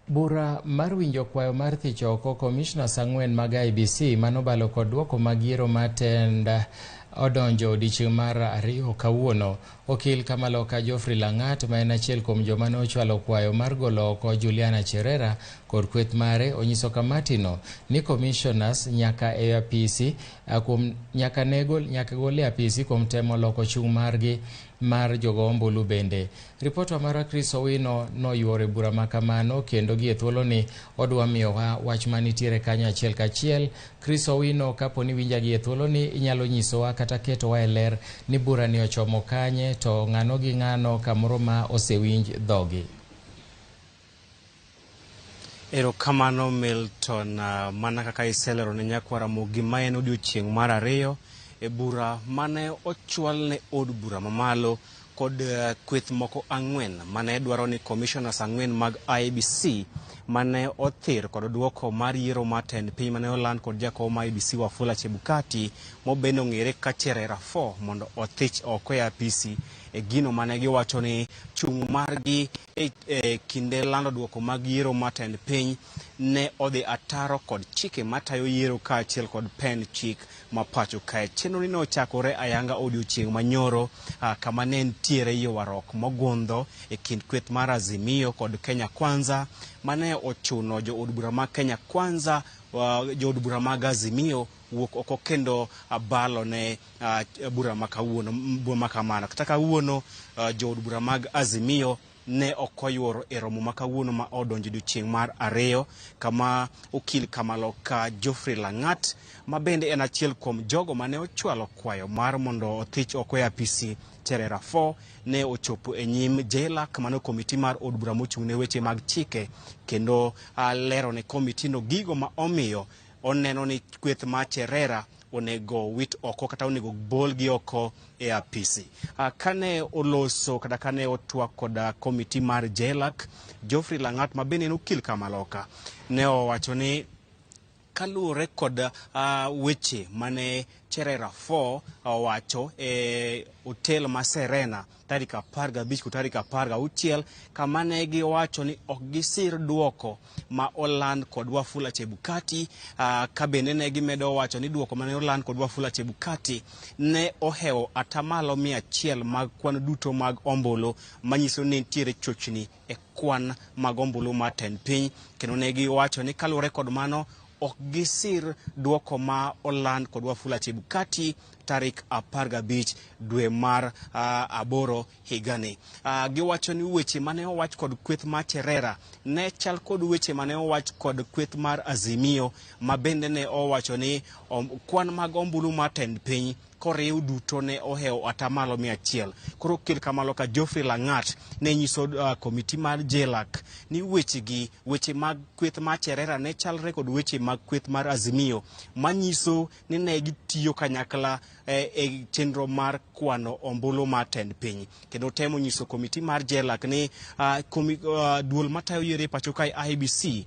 Bura mar winjo kwayo mar thich oko komishonas 4 mag IEBC manobalo kod duoko mag yiero matend odonjo odiechieng' mar 2 kawuono. Okil Kamaloka Geoffrey Langat ma en achiel kuom joma ne ochwalo kwayo mar golo oko Juliana Cherera kod kweth mare onyiso kamatino ni komishonas nyaka gol e apisi kuom temo loko chung' margi mar jogo ombulu bende. Ripotwa mar Chris Owino noyuoro bura makamano kendo gie thuolo ni odwa miyowa wach manitiere kanyo achiel kachiel. Chris Owino kapo ni winja gie thuolo ni inyalo nyisowa kata ketowa e ler ni bura ni ochomo kanye to ng'ano gi ng'ano kamoro ma osewinj dhogi. Erokamano Milton, mana kaka iselero ne nyakwa Ramogi ma en odiechieng' mar 2 e bura mane ochwal ne od bura mamalo kod kweth moko 4 mane dwaro ni komishonas 4 mag IEBC mane othir kod duoko mar yiero matend piny mane oland kod jakom IEBC Wafula Chebukati mobendo ng'ere ka Cherera 4 mondo othich oko e apisi e gino mane giwacho ni chung' margi e kinde lando duoko mag yiero matend piny ne odhi ataro kod chike matayo yiero kaachiel kod pen chik ma pacho kae. Chenro ni nochakore ayanga odiechieng' manyoro kama ne nitiere ywaruok mogundho e kind kweth mar Azimio kod Kenya Kwanza mane ochuno jo od bura mag Kenya Kwanza jo od bura mag Azimio wuok oko kendo balo ne bura makawuono makamano. Kata kawuono jo od bura mag Azimio ne okoyuoro e romo makawuono ma odonjo odiechieng' mar 2 kama okil Kamaloka Geoffrey Langat ma bende en achiel kuom jogo mane ochwalo kwayo mar mondo othich oko e apisi Cherera 4 ne ochopo e nyim JLAC mano komiti mar od bura mochung' ne weche mag chike kendo lero ne komiti no gigo ma omiyo oneno ni kweth ma Cherera onego wit oko kata onego bolgi oko e apisi. Kane oloso kata kane otwak kod komiti mar JLAC, Geoffrey Langat ma bende en okil Kamaloka ne owacho ni kaluwore kod weche mane Cherera 4 owacho e hotel ma Serena tarik 15 kod tarik 16 kama ne giwacho ni ok gisir duoko ma oland kod Wafula Chebukati. Ka bende ne gimedo wacho ni duoko mane oland kod Wafula Chebukati ne ohewo atamalo 100 mag kwan duto mag ombulu manyiso ni nitiere chochni e kwan mag ombulu matend piny kendo ne giwacho ni kaluwore kod mano ok gisir duoko ma oland kod Wafula Chebukati tarik 15 dwe mar 8 higani. Giwacho ni weche mane owach kod kweth ma Cherera ne chal kod weche mane owach kod kweth mar Azimio ma bende ne owacho ni kwan mag ombulu matend piny koriw duto ne ohewo atamalo 100. Koro okil Kamaloka Geoffrey Langat ne nyiso komiti mar JLAC ni weche mag kweth ma Cherera ne chalre kod weche mag kweth mar Azimio manyiso ni ne gitiyo kanyakla e chenro mar kwano ombulu matend piny kendo temo nyiso komiti mar JLAC ni duol matayo yiero e pacho kae IEBC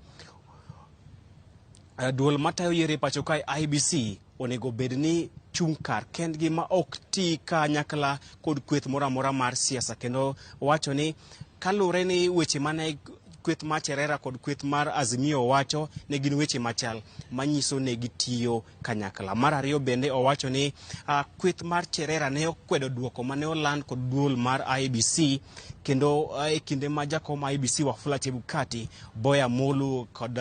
IEBC onego bed ni chung' kar kendgi ma ok ti kanyakla kod kweth moramora mar siasa kendo wacho ni kalure ni weche mane kweth ma Cherera kod kweth mar Azimio wacho ne gin weche machal manyiso ne gitiyo kanyakla. Mar 2 bende owacho ni kweth mar Cherera ne okwedo duoko mane oland kod duol mar IEBC kendo e kinde ma jakom IEBC Wafula Chebukati Boya Molu kod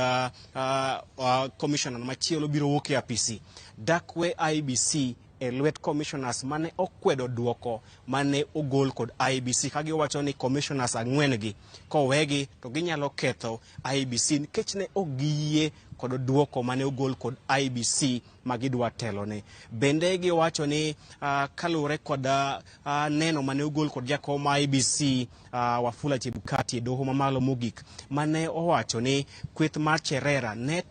komishonas machielo biro wuok e apisi dakwe IEBC e lwet komishonas mane okwedo duoko mane ogol kod IEBC kagiwacho ni komishonas 4 gi kowegi to ginyalo ketho IEBC nikech ne ogiyie kod duoko mane ogol kod IEBC magidwa telone. Bende giwacho ni kalure kod neno mane ogol kod jakom IEBC Wafula Chebukati e doho mamalo mogik mane owacho ni kweth mar Cherera ne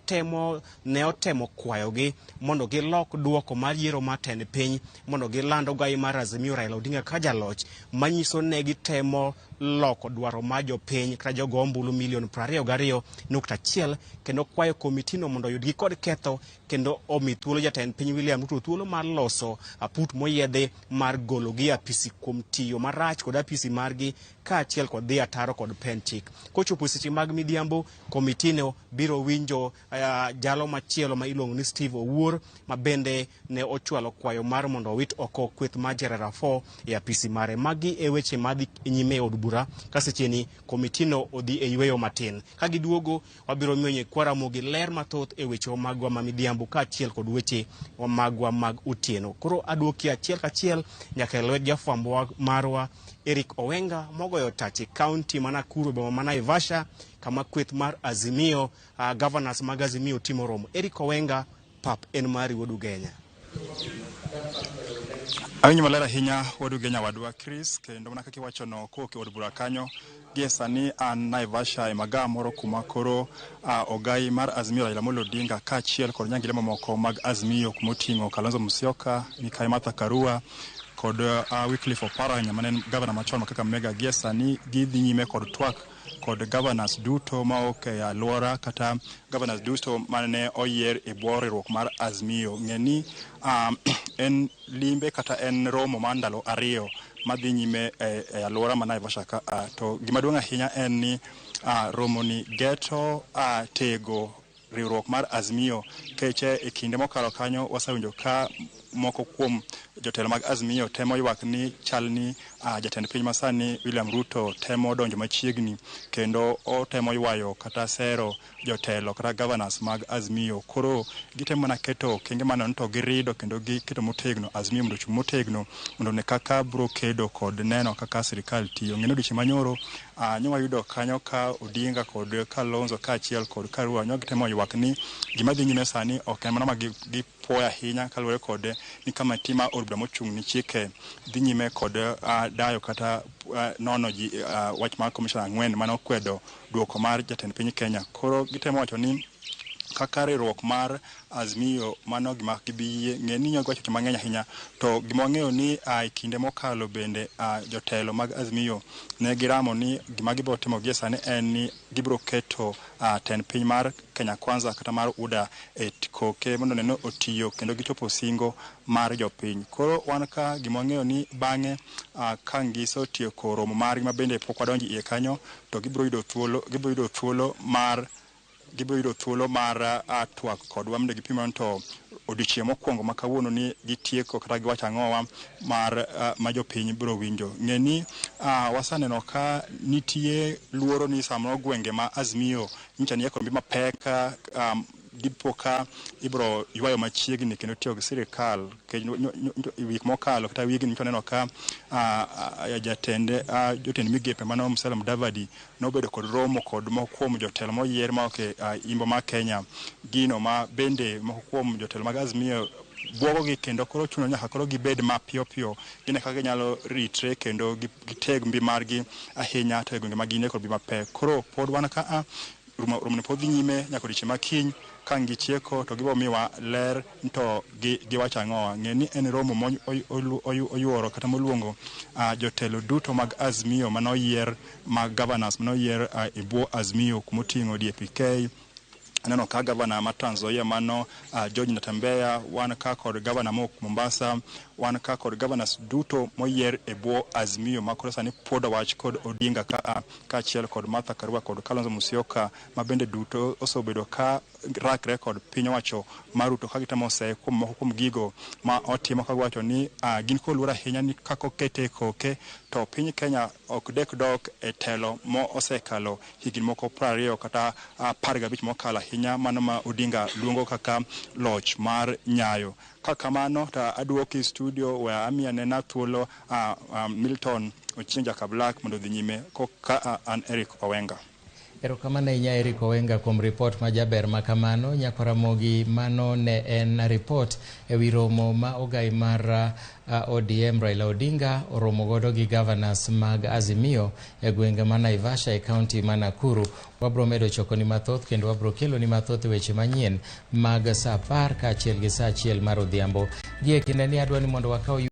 otemo kwayogi mondo gilok duoko mar yiero matend piny mondo gilando gai mar Azimio Raila Odinga ka jaloch manyiso ne gitemo loko dwaro ma jopiny kata jogo ombulu 22.1 kendo kwayo komitino mondo oyudgi kod ketho kendo omi thuolo jatend piny William Ruto thuolo mar loso aput moyiedhe mar golo gi apisi kuom tiyo marach kod apisi margi kaachiel kod dhi ataro kod penchik. Kochopo seche mag midhiambo, komitino biro winjo jalo machielo ma iluongo ni Steve Owuor, ma bende ne ochwalo kwayo mar mondo owit oko kweth mar Jerera 4 e apisi mare. Magi e weche madhi nyime e od bura ka secheni komitino odhi e yweyo matin. Ka giduogo, wabiro miyo Ramogi ler mathoth e weche magwa ma midhiambo kaachiel kod weche magwa mag otieno. Koro aduoki achiel kachiel nyaka e lwet jafwambo marwa Eric Owenga mogoyo tach e kaunti ma Nakuru boma ma Naivasha, kama kweth mar Azimio, governors mag Azimio timo romo. Eric Owenga, pap en mari wuod Ugenya. Awinjo maler ahinya wuod Ugenya wadwa Chris, kendo mana kaka iwacho no kowuok e od bura kanyo gie sani an Naivasha e magawa moro kuma koro ogai mar Azimio Raila Amolo Odinga kaachiel kod nyangile mamoko mag Azimio kumoting'o Kalonzo Musyoka, Mikai Martha Karua kod Wycliffe Oparanya manen gavana machon kaka mega gie sani gidhi nyime kod twak kod governors duto maok e alwora kata governors duto mane oyier e bwo riwruok mar Azimio. Ng'eni en limbe kata en romo mar ndalo ariyo madhi nyime e alwora ma Naivasha ka. To gima duong' ahinya en ni romo ni geto tego riwruok mar Azimio, keche e kinde mokalo kanyo wasewinjo ka moko kuom jotelo mag Azimio temo ywak ni chalni jatend piny masani William Ruto temo donjo machiegni kendo otemo ywayo kata sero jotelo kata governors mag Azimio. Koro gitemo na keto kenge mano to girido kendo giketo motegno Azimio mondo chung motegno mondo ne kaka bro kedo kod neno kaka sirikal tiyo. Ng'eno diche manyoro nyowa yudo kanyo ka Odinga kod Kalonzo kaachiel kod Karua nyowa gitemo ywak ni gima dhi nyime sani ok en mana ma gipoya ahinya kaluwore kod ni kama tima od bura mochung' ni chike dhi nyime kod dayo kata nono ji wach mar komishona 4 mane okwedo duoko mar jatend piny Kenya. Koro gitemo wacho ni kaka riwruok mar Azimio mano gima gibiyie ng'eni nyogo wacho mang'eny ahinya, to gima wang'eyo ni kinde mokalo bende jotelo mag Azimio ne giramo ni gima gibiro timo gie sani en ni gibiro keto ten piny mar Kenya Kwanza kata mar UDA e koke mondo neno otiyo kendo gichopo singo mar jopiny. Koro wan ka gima wang'eyo ni bang'e ka ngiso tieko romo margi ma bende pok wadonjo iye kanyo, to gibiro yudo thuolo mar twak kodwa mondo gipimon to odiochieng' mokwongo ma kawuono ni gitieko kata giwacho ang'owa ma jopiny biro winjo. Ng'eni wasaneno ka nitie luoro ni samoro gwenge ma Azimio nyicha ni ekonombi mapek dipo ka ibro ywayo machiegni kendo tiyo gi sirikal. Wik mokalo kata wigni neno ka jotend migepe mano Musalia Mudavadi nobedo kod romo kod moko kuom jotelo moyier ma ok imbo ma Kenya, gino ma bende moko kuom jotelo mag Azimio bwogogi kendo koro chuno nyaka koro gibed mapiyo gine kaka ginyalo ritre kendo giteg mbi margi ahinya to e gwenge magine kod mbi mapek. Koro pod wan ka romo ne pod dhi nyime nyaka odiochieng' makiny. Ka gichieko to gibo miwa ler to giwacho ang'owa. Ng'eni en romo oyuoro kata moluongo jotelo duto mag Azimio manoyier mag governors manoyier e bwo Azimio kumoting'o DPK. Aneno ka gavana ma Trans Nzoia mano George Natembeya, wan ka kod gavana mo Mombasa, wan ka kod governors duto moyier e bwo Azimio makoro sani pod wach kod Odinga kaachiel kod Martha Karua kod Kalonzo Musyoka ma bende duto osebedo ka rakre kod piny owacho mar Ruto ka gitemo se kuom gigo ma otimo ka wacho ni gin koluor ahinya ni kako kete koke to piny Kenya ok dok e telo mo osekalo higni moko 20 kata 15 mokalo ahinya mano ma Odinga luongo kaka loch mar nyayo. Kamano ta aduoki studio where amia nena thuolo Milton Ochinja Kablak mondo dhi nyime ka an Eric Owenga. Erokamano inya Eric Owenga kuom report ma jaber ma kamano. Nyako Ramogi, mano ne en report ewi romo ma ogai mar ODM Raila Odinga oromo godo gi governors mag Azimio e gwenge ma Naivasha e county ma Nakuru. Wabro medo choko ni mathoth kendo wabro kelo ni mathoth weche manyien mag sa 10 kaachiel gi sa 1 mar odhiambo. Gie kinde ni adwani mondo wakaw